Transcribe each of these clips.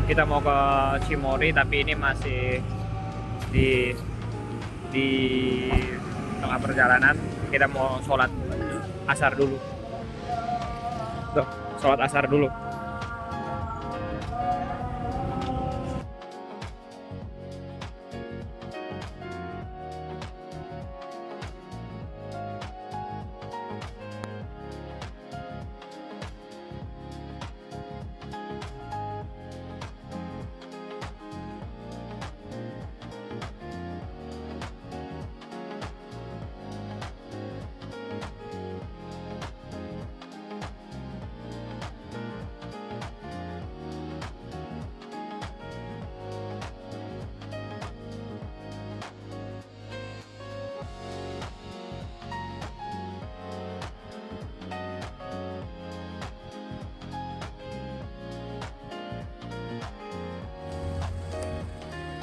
Kita mau ke Cimory tapi ini masih di tengah perjalanan. Kita mau sholat asar dulu. Tuh, sholat asar dulu.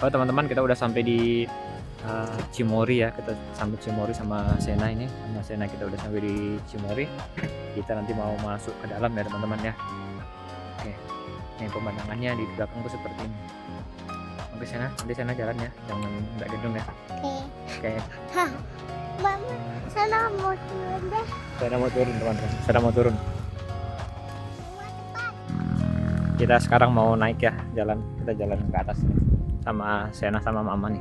Oh teman-teman, kita udah sampai di Cimory ya. Kita sampai Cimory sama Sena ini. Sama Sena kita udah sampai di Cimory. Kita nanti mau masuk ke dalam ya teman-teman ya. Oke, ini pemandangannya di belakang tuh seperti ini. Oke Sena, nanti Sena jalan ya, jangan nggak gendong ya. Oke. Hah, Mama, Sana mau turun deh. Sena mau turun teman-teman. Sena mau turun. Kita sekarang mau naik ya, jalan. Kita jalan ke atas nih. Sama Sena sama Mama nih.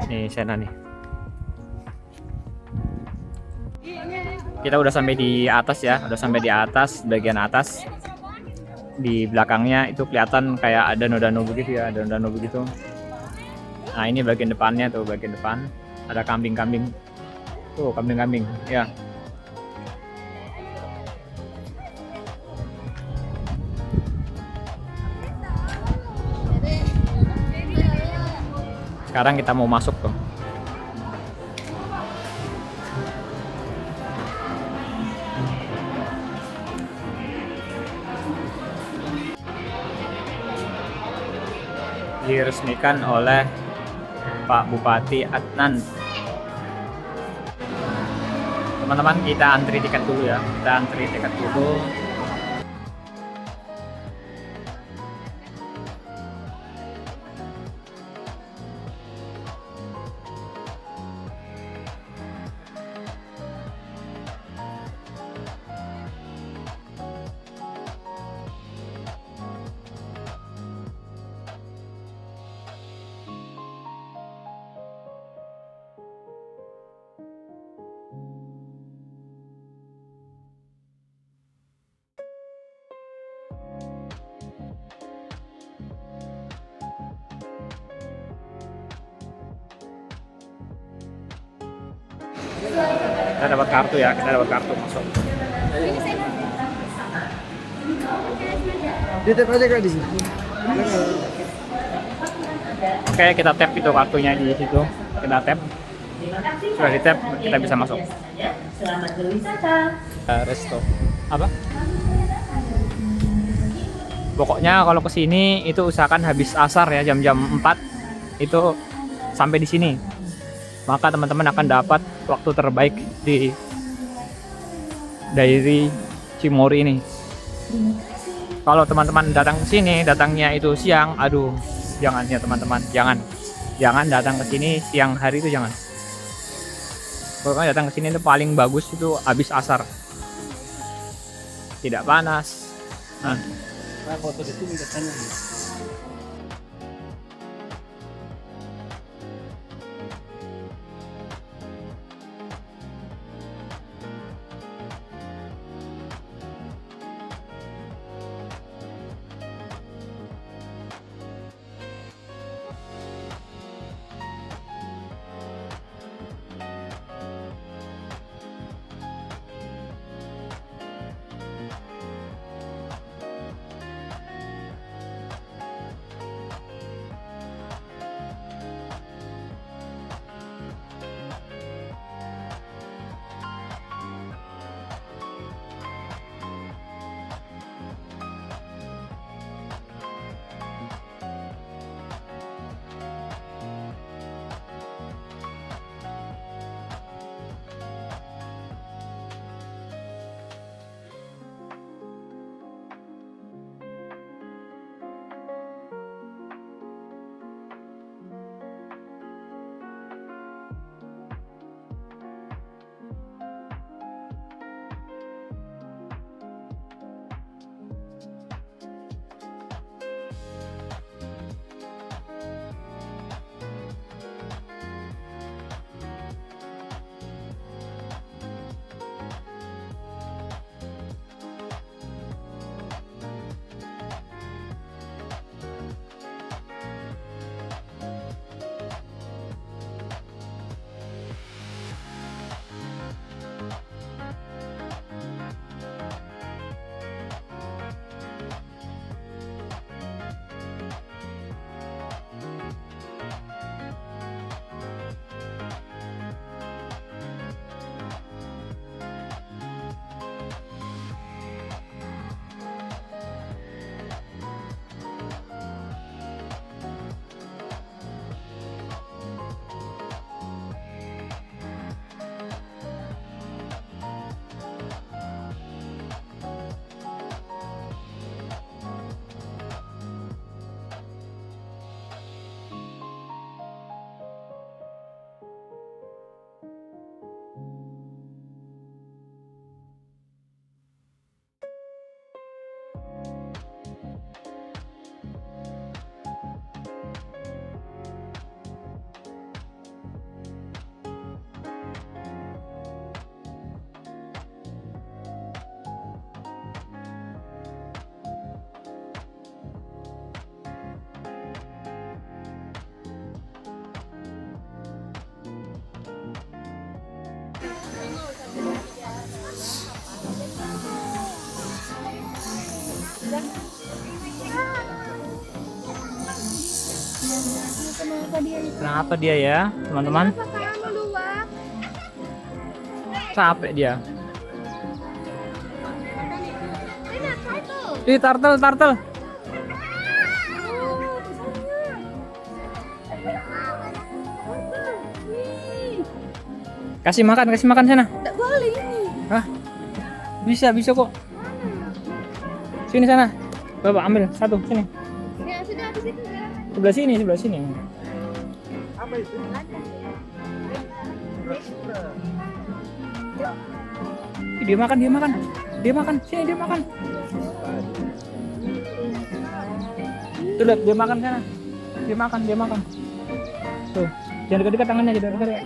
Nih Sena nih. Kita udah sampai di atas ya, udah sampai di atas, bagian atas. Di belakangnya itu kelihatan kayak ada danau begitu ya, ada danau begitu. Nah ini bagian depannya tuh, bagian depan ada kambing-kambing. Tuh kambing-kambing ya. Sekarang kita mau masuk tuh. Diresmikan oleh Pak Bupati Adnan. Teman-teman, kita antri tiket dulu ya. Kita antri tiket dulu. Kita dapat kartu ya, kita dapat kartu masuk. Di tap aja Kak di sini. Oke, kita tap itu kartunya di situ. Kita tap. Sudah di tap, kita bisa masuk. Selamat berwisata. Resto. Apa? Pokoknya kalau kesini itu usahakan habis asar ya, jam-jam 4 itu sampai di sini. Maka teman-teman akan dapat waktu terbaik di daerah Cimory ini. Kalau teman-teman datang ke sini, datangnya itu siang, aduh, jangan ya teman-teman, jangan datang ke sini siang hari itu jangan. Pokoknya datang ke sini itu paling bagus itu habis asar, tidak panas. Nah, Foto di sini katanya. Kenapa dia ya, teman-teman? Capek dia. Ih, turtle, turtle. Kasih makan sana. Tidak boleh ini. Hah? Bisa kok. Sini sana. Bapak ambil satu sini. Ya sudah di situ ya. Sebelah sini. Apa itu? Ih, dia makan. Sini dia makan. Tuh lihat, dia makan sana. Dia makan. Tuh, jangan dekat-dekat tangannya, jangan dekat-dekat.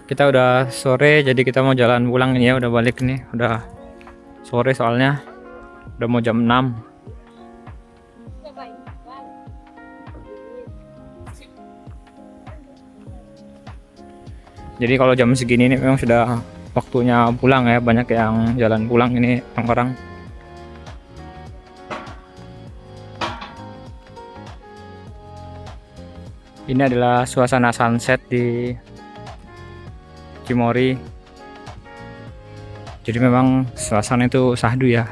Kita udah sore, jadi kita mau jalan pulang ini ya, udah balik nih, udah sore soalnya, udah mau jam 6. Jadi kalau jam segini ini memang sudah waktunya pulang ya, banyak yang jalan pulang ini orang-orang. Ini adalah suasana sunset di Cimory. Jadi memang suasana itu syahdu ya.